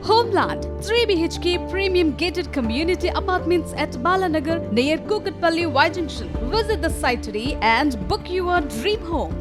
Homeland 3 BHK premium gated community apartments at Balanagar near Kukatpalli Y Junction. Visit the site today and book your dream home.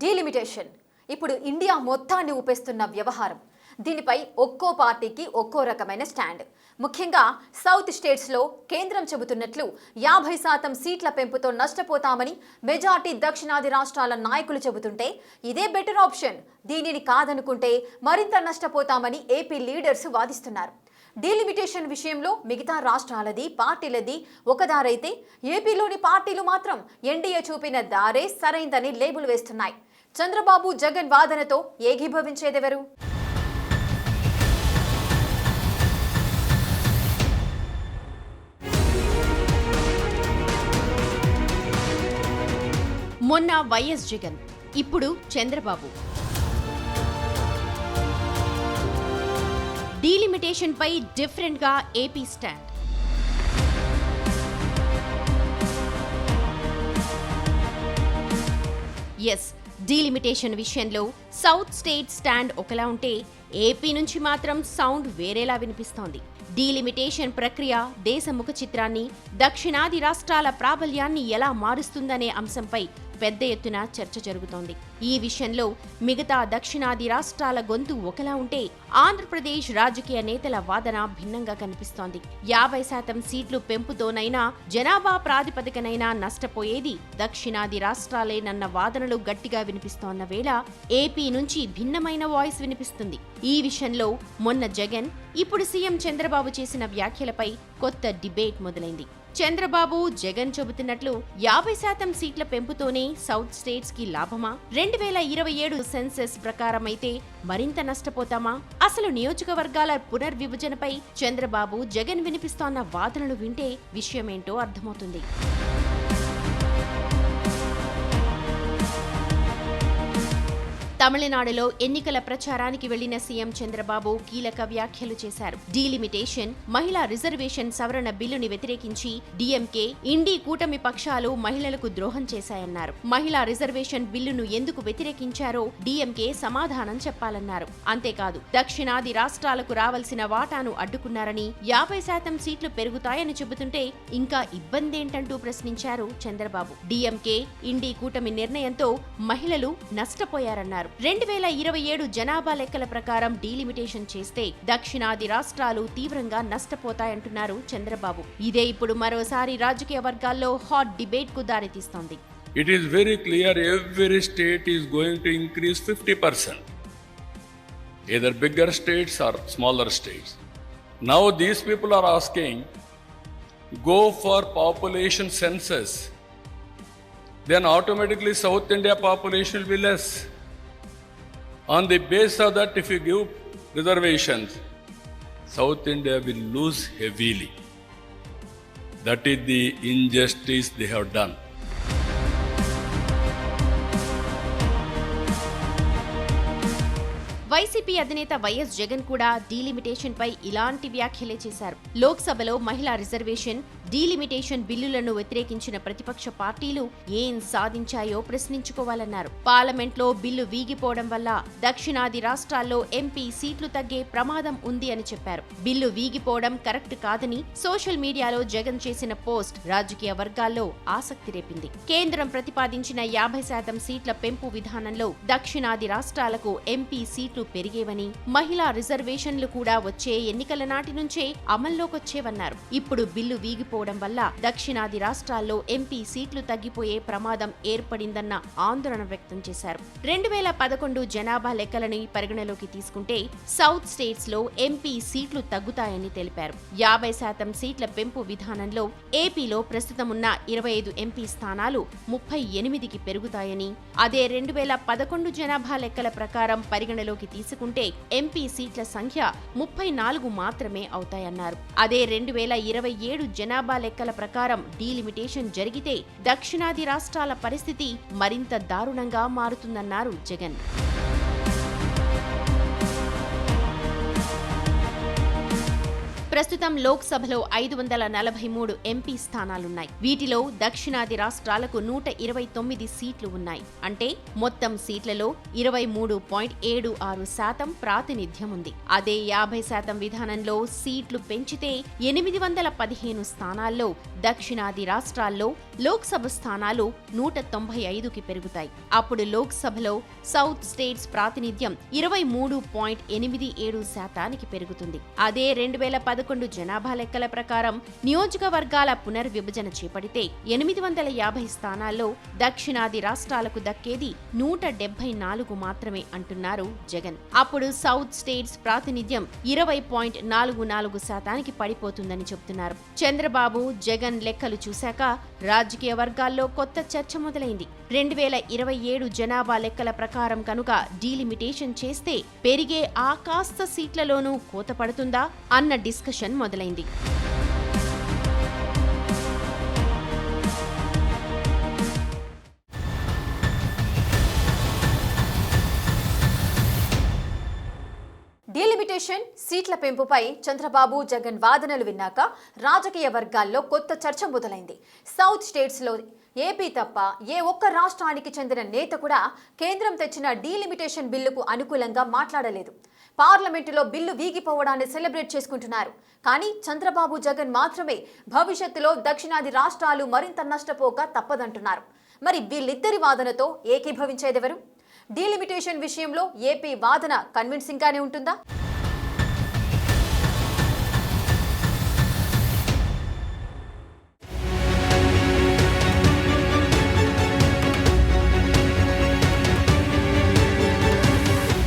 Delimitation ఇప్పుడు India మొత్తాన్ని ఊపేస్తున్న వ్యవహారం. దీనిపై ఒక్కో పార్టీకి ఒక్కో రకమైన స్టాండ్. ముఖ్యంగా సౌత్ స్టేట్స్లో కేంద్రం చెబుతున్నట్లు 50% సీట్ల పెంపుతో నష్టపోతామని మెజార్టీ దక్షిణాది రాష్ట్రాల నాయకులు చెబుతుంటే ఇదే బెటర్ ఆప్షన్, దీనిని కాదనుకుంటే మరింత నష్టపోతామని ఏపీ లీడర్స్ వాదిస్తున్నారు. డీలిమిటేషన్ విషయంలో మిగతా రాష్ట్రాలది పార్టీలది ఒక దారైతే ఏపీలోని పార్టీలు మాత్రం ఎన్డీఏ చూపిన దారే సరైందని లేబుల్ వేస్తున్నాయి. చంద్రబాబు జగన్ వాదనతో ఏకీభవించేదెవరు? మొన్న వైఎస్ జగన్, ఇప్పుడు చంద్రబాబు. డీలిమిటేషన్ పై డిఫరెంట్ గా ఏపీ స్టాండ్. ఎస్, డీలిమిటేషన్ విషయంలో సౌత్ స్టేట్ స్టాండ్ ఒకలా ఉంటే ఏపీ నుంచి మాత్రం సౌండ్ వేరేలా వినిపిస్తోంది. డీలిమిటేషన్ ప్రక్రియ దేశ ముఖ చిత్రాన్ని, దక్షిణాది రాష్ట్రాల ప్రాబల్యాన్ని ఎలా మారుస్తుందనే అంశంపై పెద్ద ఎత్తున చర్చ జరుగుతోంది. ఈ విషయంలో మిగతా దక్షిణాది రాష్ట్రాల గొంతు ఒకలా ఉంటే ఆంధ్రప్రదేశ్ రాజకీయ నేతల వాదన భిన్నంగా కనిపిస్తోంది. 50% సీట్లు పెంపుతోనైనా జనాభా ప్రాతిపదికనైనా నష్టపోయేది దక్షిణాది రాష్ట్రాలేనన్న వాదనలు గట్టిగా వినిపిస్తోన్న వేళ ఏపీ నుంచి భిన్నమైన వాయిస్ వినిపిస్తుంది. ఈ విషయంలో మొన్న జగన్, ఇప్పుడు సీఎం చంద్రబాబు చేసిన వ్యాఖ్యలపై కొత్త డిబేట్ మొదలైంది. చంద్రబాబు జగన్ చెబుతున్నట్లు 50% సీట్ల పెంపుతోనే సౌత్ స్టేట్స్ కి లాభమా? 2027 సెన్సెస్ ప్రకారమైతే మరింత నష్టపోతామా? అసలు నియోజకవర్గాల పునర్విభజనపై చంద్రబాబు జగన్ వినిపిస్తోన్న వాదనలు వింటే విషయమేంటో అర్థమవుతుంది. తమిళనాడులో ఎన్నికల ప్రచారానికి వెళ్లిన సీఎం చంద్రబాబు కీలక వ్యాఖ్యలు చేశారు. డీలిమిటేషన్, మహిళా రిజర్వేషన్ సవరణ బిల్లుని వ్యతిరేకించి డీఎంకే, ఇండీ కూటమి పక్షాలు మహిళలకు ద్రోహం చేశాయన్నారు. మహిళా రిజర్వేషన్ బిల్లును ఎందుకు వ్యతిరేకించారో డీఎంకే సమాధానం చెప్పాలన్నారు. అంతేకాదు, దక్షిణాది రాష్ట్రాలకు రావాల్సిన వాటాను అడ్డుకున్నారని, 50% సీట్లు పెరుగుతాయని చెబుతుంటే ఇంకా ఇబ్బందేంటంటూ ప్రశ్నించారు చంద్రబాబు. డీఎంకే, ఇండీ కూటమి నిర్ణయంతో మహిళలు నష్టపోయారన్నారు. 2027 జనాభా లెక్కల ప్రకారం డీలిమిటేషన్ చేస్తే దక్షిణాది రాష్ట్రాలు తీవ్రంగా నష్టపోతాయంటున్నారు చంద్రబాబు. ఇదే ఇప్పుడు మరోసారి రాజకీయ వర్గాల్లో హాట్ డిబేట్ కు దారితీస్తోంది. It is very clear every state is going to increase 50%. Either bigger states or smaller states. Now these people are asking, go for population census. Then automatically South India population will be less. On the basis of that, if you give reservations, South India will lose heavily. That is the injustice they have done. YCP అధినేత YS Jagan కూడా delimitation పై ఇలాంటి వ్యాఖ్యలే చేశారు. లోక్సభలో మహిళా reservation, delimitation బిల్లులను వ్యతిరేకించిన ప్రతిపక్ష పార్టీలు ఏం సాధించాయో ప్రశ్నించుకోవాలన్నారు. పార్లమెంట్లో బిల్లు వీగిపోవడం వల్ల దక్షిణాది రాష్ట్రాల్లో ఎంపీ సీట్లు తగ్గే ప్రమాదం ఉంది అని చెప్పారు. బిల్లు వీగిపోవడం కరెక్ట్ కాదని సోషల్ మీడియాలో జగన్ చేసిన పోస్ట్ రాజకీయ వర్గాల్లో ఆసక్తి రేపింది. కేంద్రం ప్రతిపాదించిన 50% సీట్ల పెంపు విధానంలో దక్షిణాది రాష్ట్రాలకు ఎంపీ సీట్లు పెరిగేవని, మహిళా రిజర్వేషన్లు కూడా వచ్చే ఎన్నికల నాటి నుంచే అమల్లోకొచ్చేవన్నారు. ఇప్పుడు బిల్లు వీగిపోవడం వల్ల దక్షిణాది రాష్ట్రాల్లో ఎంపీ సీట్లు తగ్గిపోయే ప్రమాదం ఏర్పడిందన్న ఆందోళన వ్యక్తం చేశారు. 2011 జనాభా లెక్కలని పరిగణలోకి తీసుకుంటే సౌత్ స్టేట్స్ లో ఎంపీ సీట్లు తగ్గుతాయని తెలిపారు. 50% సీట్ల పెంపు విధానంలో ఏపీలో ప్రస్తుతం ఉన్న 25 ఎంపీ స్థానాలు 38కి పెరుగుతాయని, అదే 2011 జనాభా లెక్కల ప్రకారం పరిగణలోకి తీసుకుంటే ఎంపీ సీట్ల సంఖ్య 34 మాత్రమే అవుతాయన్నారు. అదే 2027 జనాభా లెక్కల ప్రకారం డీలిమిటేషన్ జరిగితే దక్షిణాది రాష్ట్రాల పరిస్థితి మరింత దారుణంగా మారుతుందన్నారు జగన్. ప్రస్తుతం లోక్సభలో 543 ఎంపీ స్థానాలున్నాయి. వీటిలో దక్షిణాది రాష్ట్రాలకు 129 సీట్లు ఉన్నాయి. అంటే మొత్తం సీట్లలో 23.76% ప్రాతినిధ్యం ఉంది. అదే 50% విధానంలో సీట్లు పెంచితే 815 స్థానాల్లో దక్షిణాది రాష్ట్రాల్లో లోక్సభ స్థానాలు 195కి పెరుగుతాయి. అప్పుడు లోక్సభలో సౌత్ స్టేట్స్ ప్రాతినిధ్యం 23.87%కి పెరుగుతుంది. అదే 2011 జనాభా లెక్కల ప్రకారం నియోజకవర్గాల పునర్విభజన చేపడితే 850 స్థానాల్లో దక్షిణాది రాష్ట్రాలకు దక్కేది 174 మాత్రమే అంటున్నారు జగన్. అప్పుడు సౌత్ స్టేట్స్ ప్రాతినిధ్యం 20.44%కి పడిపోతుందని చెబుతున్నారు. చంద్రబాబు జగన్ లెక్కలు చూశాక రాజకీయ వర్గాల్లో కొత్త చర్చ మొదలైంది. 2027 జనాభా లెక్కల ప్రకారం కనుక డీలిమిటేషన్ చేస్తే పెరిగే ఆ కాస్త సీట్లలోనూ కోత పడుతుందా అన్న డిస్కషన్ మొదలైంది. డీలిమిటేషన్ సీట్ల పెంపుపై చంద్రబాబు జగన్ వాదనలు విన్నాక రాజకీయ వర్గాల్లో కొత్త చర్చ మొదలైంది. సౌత్ స్టేట్స్లో ఏపీ తప్ప ఏ ఒక్క రాష్ట్రానికి చెందిన నేత కూడా కేంద్రం తెచ్చిన డీలిమిటేషన్ బిల్లుకు అనుకూలంగా మాట్లాడలేదు. పార్లమెంటులో బిల్లు వీగిపోవడాన్ని సెలబ్రేట్ చేసుకుంటున్నారు. కానీ చంద్రబాబు జగన్ మాత్రమే భవిష్యత్తులో దక్షిణాది రాష్ట్రాలు మరింత నష్టపోక తప్పదంటున్నారు. మరి వీళ్ళిద్దరి వాదనతో ఏకీభవించేదెవరు? డీలిమిటేషన్ విషయంలో ఏపీ వాదన కన్విన్సింగ్ గానే ఉంటుందా?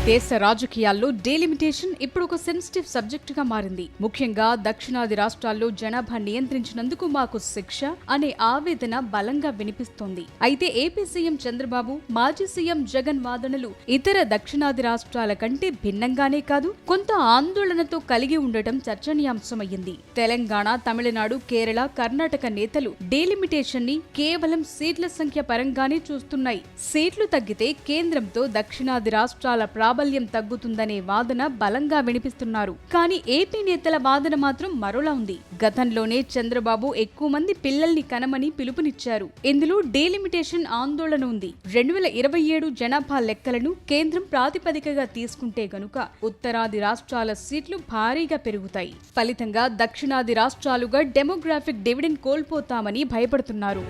దేశ రాజకీయాల్లో డీలిమిటేషన్ ఇప్పుడు ఒక సెన్సిటివ్ సబ్జెక్ట్ గా మారింది. ముఖ్యంగా దక్షిణాది రాష్ట్రాల్లో జనాభా నియంత్రించినందుకు మాకు శిక్ష అనే ఆవేదన బలంగా వినిపిస్తోంది. అయితే ఏపీ సీఎం చంద్రబాబు, మాజీ సీఎం జగన్ వాదనలు ఇతర దక్షిణాది రాష్ట్రాల కంటే భిన్నంగానే కాదు, కొంత ఆందోళనతో కలిగి ఉండటం చర్చనీయాంశమయ్యింది. తెలంగాణ, తమిళనాడు, కేరళ, కర్ణాటక నేతలు డీలిమిటేషన్ ని కేవలం సీట్ల సంఖ్య పరంగానే చూస్తున్నాయి. సీట్లు తగ్గితే కేంద్రంతో దక్షిణాది రాష్ట్రాల ప్రాబల్యం తగ్గుతుందనే వాదన బలంగా వినిపిస్తున్నారు. కానీ ఏపీ నేతల వాదన మాత్రం మరోలా ఉంది. గతంలోనే చంద్రబాబు ఎక్కువ మంది పిల్లల్ని కనమని పిలుపునిచ్చారు. ఇందులో డీలిమిటేషన్ ఆందోళన ఉంది. 2027 జనాభా లెక్కలను కేంద్రం ప్రాతిపదికగా తీసుకుంటే గనుక ఉత్తరాది రాష్ట్రాల సీట్లు భారీగా పెరుగుతాయి. ఫలితంగా దక్షిణాది రాష్ట్రాలుగా డెమోగ్రాఫిక్ డివిడెండ్ కోల్పోతామని భయపడుతున్నారు.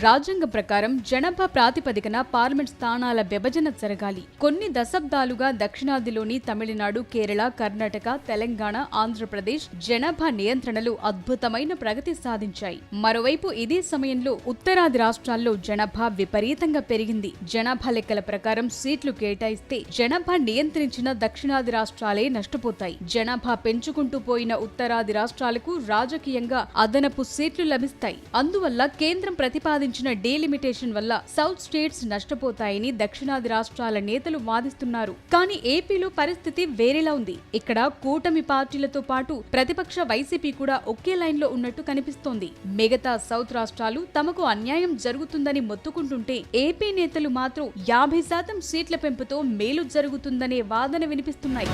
రాజ్యాంగం ప్రకారం జనాభా ప్రాతిపదికన పార్లమెంట్ స్థానాల విభజన జరగాలి. కొన్ని దశాబ్దాలుగా దక్షిణాదిలోని తమిళనాడు, కేరళ, కర్ణాటక, తెలంగాణ, ఆంధ్రప్రదేశ్ జనాభా నియంత్రణలు అద్భుతమైన ప్రగతి సాధించాయి. మరోవైపు ఇదే సమయంలో ఉత్తరాది రాష్ట్రాల్లో జనాభా విపరీతంగా పెరిగింది. జనాభా లెక్కల ప్రకారం సీట్లు కేటాయిస్తే జనాభా నియంత్రించిన దక్షిణాది రాష్ట్రాలే నష్టపోతాయి. జనాభా పెంచుకుంటూ పోయిన ఉత్తరాది రాష్ట్రాలకు రాజకీయంగా అదనపు సీట్లు లభిస్తాయి. అందువల్ల కేంద్రం ప్రతిపాదించిన డీలిమిటేషన్ వల్ల సౌత్ స్టేట్స్ నష్టపోతాయని దక్షిణాది రాష్ట్రాల నేతలు వాదిస్తున్నారు. కానీ ఏపీలో పరిస్థితి వేరేలా ఉంది. ఇక్కడ కూటమి పార్టీలతో పాటు ప్రతిపక్ష వైసీపీ కూడా ఒకే లైన్ లో ఉన్నట్టు కనిపిస్తోంది. మిగతా సౌత్ రాష్ట్రాలు తమకు అన్యాయం జరుగుతుందని మొత్తుకుంటుంటే ఏపీ నేతలు మాత్రం 50% సీట్ల పెంపుతో మేలు జరుగుతుందనే వాదన వినిపిస్తున్నాయి.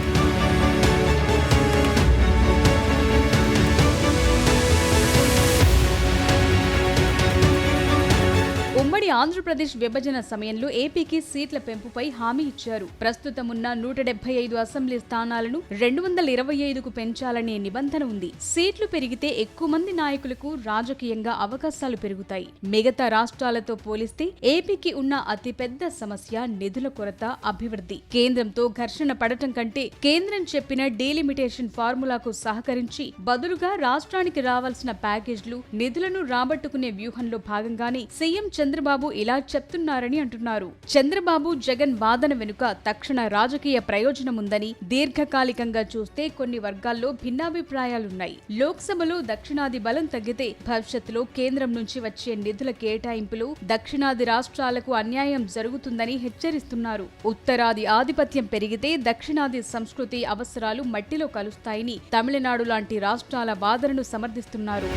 ఉమ్మడి ఆంధ్రప్రదేశ్ విభజన సమయంలో ఏపీకి సీట్ల పెంపుపై హామీ ఇచ్చారు. ప్రస్తుతమున్న 175 అసెంబ్లీ స్థానాలను 225కు పెంచాలనే నిబంధన ఉంది. సీట్లు పెరిగితే ఎక్కువ మంది నాయకులకు రాజకీయంగా అవకాశాలు పెరుగుతాయి. మిగతా రాష్ట్రాలతో పోలిస్తే ఏపీకి ఉన్న అతిపెద్ద సమస్య నిధుల కొరత, అభివృద్ధి. కేంద్రంతో ఘర్షణ పడటం కంటే కేంద్రం చెప్పిన డీలిమిటేషన్ ఫార్ములాకు సహకరించి బదులుగా రాష్ట్రానికి రావాల్సిన ప్యాకేజ్లు, నిధులను రాబట్టుకునే వ్యూహంలో భాగంగానే సీఎం చంద్రబాబు ఇలా చెప్తున్నారని అంటున్నారు. చంద్రబాబు జగన్ వాదన వెనుక తక్షణ రాజకీయ ప్రయోజనముందని, దీర్ఘకాలికంగా చూస్తే కొన్ని వర్గాల్లో భిన్నాభిప్రాయాలున్నాయి. లోక్సభలో దక్షిణాది బలం తగ్గితే భవిష్యత్తులో కేంద్రం నుంచి వచ్చే నిధుల కేటాయింపులు దక్షిణాది రాష్ట్రాలకు అన్యాయం జరుగుతుందని హెచ్చరిస్తున్నారు. ఉత్తరాది ఆధిపత్యం పెరిగితే దక్షిణాది సంస్కృతి, అవసరాలు మట్టిలో కలుస్తాయని తమిళనాడు లాంటి రాష్ట్రాల వాదనను సమర్థిస్తున్నారు.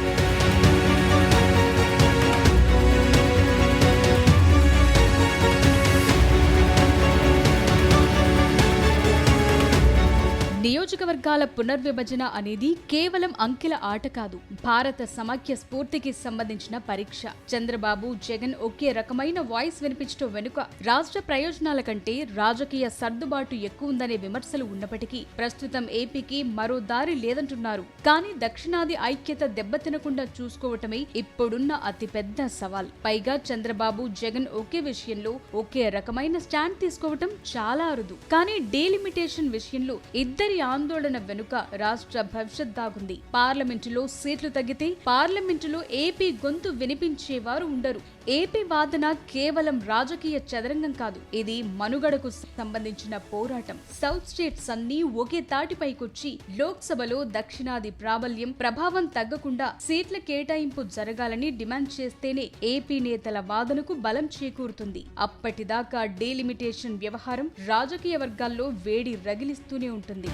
వర్గాల పునర్విభజన అనేది కేవలం అంకెల ఆట కాదు, భారత సమాఖ్య స్ఫూర్తికి సంబంధించిన పరీక్ష. చంద్రబాబు, జగన్ ఒకే రకమైన వాయిస్ వినిపించడం వెనుక రాష్ట్ర ప్రయోజనాల కంటే రాజకీయ సర్దుబాటు ఎక్కువ ఉందనే విమర్శలు ఉన్నప్పటికీ ప్రస్తుతం ఏపీకి మరో దారి లేదంటున్నారు. కానీ దక్షిణాది ఐక్యత దెబ్బతినకుండా చూసుకోవటమే ఇప్పుడున్న అతిపెద్ద సవాల్. పైగా చంద్రబాబు, జగన్ ఒకే విషయంలో ఒకే రకమైన స్టాండ్ తీసుకోవటం చాలా అరుదు. కానీ డీలిమిటేషన్ విషయంలో ఇద్దరి ఆందోళన వెనుక రాష్ట్ర భవిష్యత్ దాగుంది. పార్లమెంటులో సీట్లు తగ్గితే పార్లమెంటులో ఏపీ గొంతు వినిపించేవారు ఉండరు. ఏపీ వాదన కేవలం రాజకీయ చదరంగం కాదు, ఇది మనుగడకు సంబంధించిన పోరాటం. సౌత్ స్టేట్స్ అన్నీ ఒకే తాటిపైకొచ్చి లోక్సభలో దక్షిణాది ప్రాబల్యం, ప్రభావం తగ్గకుండా సీట్ల కేటాయింపు జరగాలని డిమాండ్ చేస్తేనే ఏపీ నేతల వాదనకు బలం చేకూరుతుంది. అప్పటిదాకా డీలిమిటేషన్ వ్యవహారం రాజకీయ వర్గాల్లో వేడి రగిలిస్తూనే ఉంటుంది.